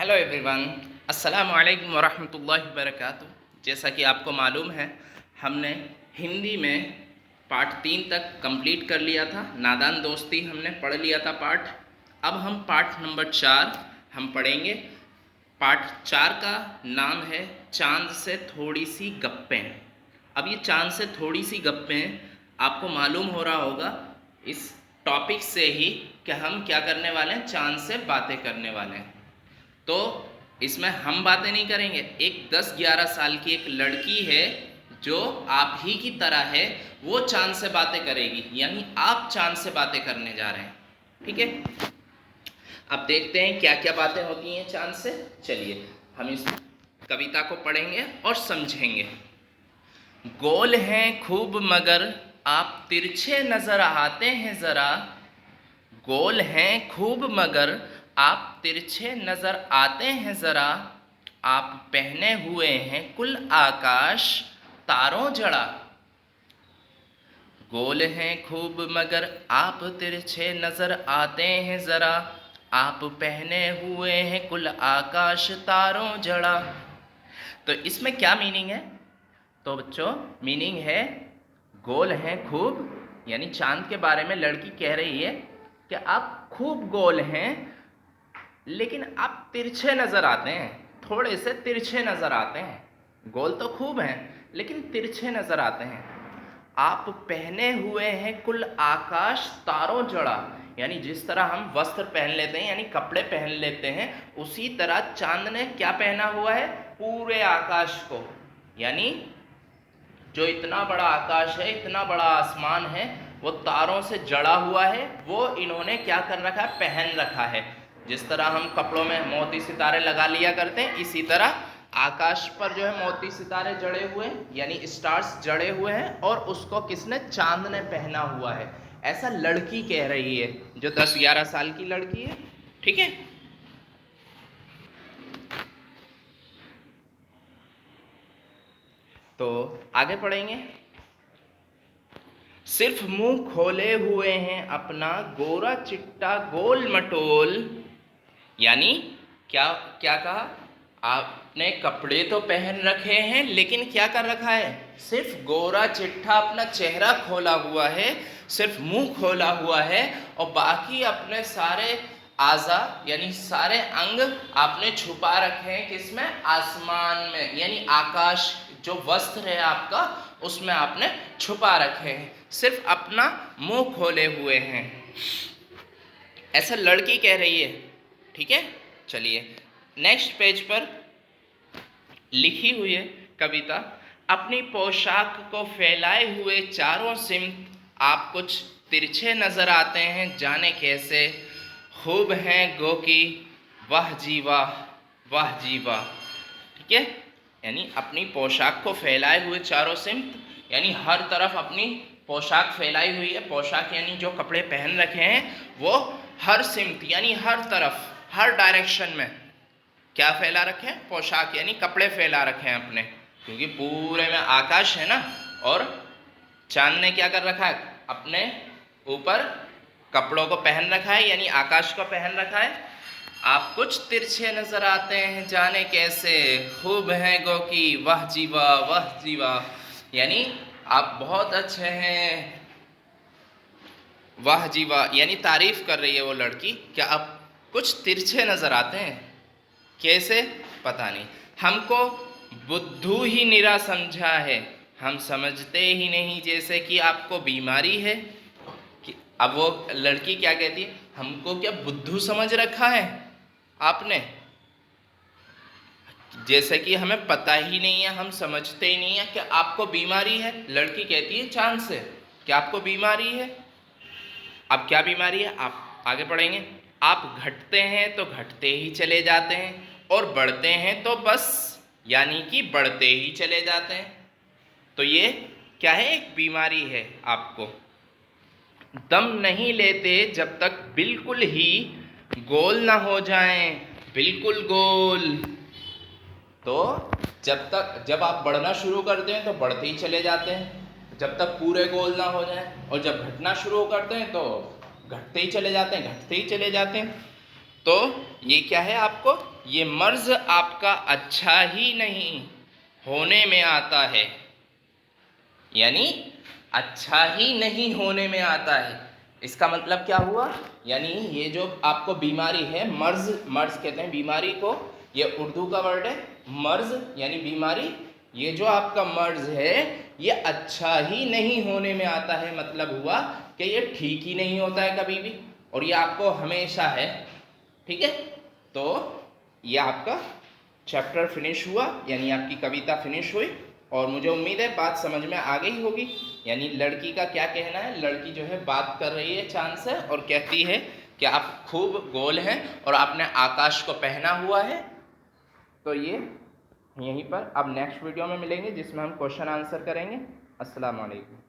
Hello everyone, अस्सलाम वालेकुम वरहमतुल्लाहि वबरकातुहू। जैसा कि आपको मालूम है, हमने हिंदी में पार्ट 3 तक कंप्लीट कर लिया था। नादान दोस्ती हमने पढ़ लिया था पार्ट। अब हम पार्ट नंबर 4 हम पढ़ेंगे। पार्ट 4 का नाम है चांद से थोड़ी सी गप्पें। अब ये चांद से थोड़ी सी गप्पें आपको मालूम हो रहा होगा इस टॉपिक से ही कि हम क्या करने वाले हैं, चांद से बातें करने वाले हैं। तो इसमें हम बातें नहीं करेंगे। एक 10-11 साल की एक लड़की है जो आप ही की तरह है, वो चांद से बातें करेगी, यानी आप चांद से बातें करने जा रहे हैं। ठीक है, अब देखते हैं क्या क्या बातें होती हैं चांद से। चलिए हम इस कविता को पढ़ेंगे और समझेंगे। गोल हैं खूब मगर आप तिरछे नजर आते हैं ज़रा। गोल हैं खूब मगर आप तिरछे नजर आते हैं ज़रा। आप पहने हुए हैं कुल आकाश तारों जड़ा। गोल हैं खूब मगर आप तिरछे नजर आते हैं ज़रा। आप पहने हुए हैं कुल आकाश तारों जड़ा। तो इसमें क्या मीनिंग है? तो बच्चों, मीनिंग है गोल हैं खूब, यानी चांद के बारे में लड़की कह रही है कि आप खूब गोल हैं लेकिन आप तिरछे नज़र आते हैं, थोड़े से तिरछे नज़र आते हैं। गोल तो खूब हैं लेकिन तिरछे नज़र आते हैं। आप पहने हुए हैं कुल आकाश तारों जड़ा, यानी जिस तरह हम वस्त्र पहन लेते हैं, यानी कपड़े पहन लेते हैं, उसी तरह चांद ने क्या पहना हुआ है? पूरे आकाश को, यानी जो इतना बड़ा आकाश है, इतना बड़ा आसमान है, वो तारों से जड़ा हुआ है। वो इन्होंने क्या कर रखा है? पहन रखा है। जिस तरह हम कपड़ों में मोती सितारे लगा लिया करते हैं, इसी तरह आकाश पर जो है मोती सितारे जड़े हुए हैं, यानी स्टार्स जड़े हुए हैं, और उसको किसने? चांद ने पहना हुआ है। ऐसा लड़की कह रही है, जो 10-11 साल की लड़की है। ठीक है, तो आगे पढ़ेंगे। सिर्फ मुंह खोले हुए हैं अपना गोरा चिट्टा गोल मटोल, यानी क्या क्या कहा? आपने कपड़े तो पहन रखे हैं लेकिन क्या कर रखा है? सिर्फ गोरा चिट्ठा अपना चेहरा खोला हुआ है, सिर्फ मुंह खोला हुआ है, और बाकी अपने सारे आज़ा यानी सारे अंग आपने छुपा रखे हैं। किसमें? आसमान में, यानी आकाश जो वस्त्र है आपका, उसमें आपने छुपा रखे हैं, सिर्फ अपना मुंह खोले हुए हैं। ऐसा लड़की कह रही है। ठीक है, चलिए नेक्स्ट पेज पर लिखी हुई है कविता। अपनी पोशाक को फैलाए हुए चारों सिमत आप कुछ तिरछे नजर आते हैं, जाने कैसे। खूब हैं गो की वाह जी वाह, वाह जी वाह। ठीक है, यानी अपनी पोशाक को फैलाए हुए चारों सिमत, यानी हर तरफ अपनी पोशाक फैलाई हुई है। पोशाक यानी जो कपड़े पहन रखे हैं, वो हर सिमत यानी हर तरफ, हर डायरेक्शन में क्या फैला रखे हैं? पोशाक यानी कपड़े फैला रखे हैं अपने, क्योंकि पूरे में आकाश है ना, और चांद ने क्या कर रखा है? अपने ऊपर कपड़ों को पहन रखा है, यानी आकाश को पहन रखा है। आप कुछ तिरछे नजर आते हैं, जाने कैसे। खूब हैं गो की वाह जी वाह, वाह जी वाह, यानी आप बहुत अच्छे हैं, वाह जी वाह, यानी तारीफ कर रही है वो लड़की। क्या आप कुछ तिरछे नजर आते हैं? कैसे? पता नहीं। हमको बुद्धू ही निरा समझा है, हम समझते ही नहीं जैसे कि आपको बीमारी है। कि अब वो लड़की क्या कहती है? हमको क्या बुद्धू समझ रखा है आपने, जैसे कि हमें पता ही नहीं है, हम समझते ही नहीं है कि आपको बीमारी है। लड़की कहती है चांद से कि आपको बीमारी है। अब क्या बीमारी है? आप आगे पढ़ेंगे। आप घटते हैं तो घटते ही चले जाते हैं, और बढ़ते हैं तो बस, यानी कि बढ़ते ही चले जाते हैं। तो ये क्या है? एक बीमारी है आपको। दम नहीं लेते जब तक बिल्कुल ही गोल ना हो जाएं, बिल्कुल गोल। तो जब आप बढ़ना शुरू करते हैं तो बढ़ते ही चले जाते हैं, जब तक पूरे गोल ना हो जाए, और जब घटना शुरू करते हैं तो घटते ही चले जाते हैं, घटते ही चले जाते हैं। तो ये क्या है आपको? ये मर्ज आपका अच्छा ही नहीं होने में आता है, यानी अच्छा ही नहीं होने में आता है। इसका मतलब क्या हुआ, यानी ये जो आपको बीमारी है, मर्ज, मर्ज कहते हैं बीमारी को, ये उर्दू का वर्ड है मर्ज यानी बीमारी। ये जो आपका मर्ज है ये अच्छा ही नहीं होने में आता है, मतलब हुआ कि ये ठीक ही नहीं होता है कभी भी, और ये आपको हमेशा है। ठीक है, तो ये आपका चैप्टर फिनिश हुआ, यानी आपकी कविता फिनिश हुई, और मुझे उम्मीद है बात समझ में आ गई होगी। यानी लड़की का क्या कहना है, लड़की जो है बात कर रही है चांद से और कहती है कि आप खूब गोल हैं और आपने आकाश को पहना हुआ है। तो ये यहीं पर अब नेक्स्ट वीडियो में मिलेंगे जिसमें हम क्वेश्चन आंसर करेंगे। अस्सलाम वालेकुम।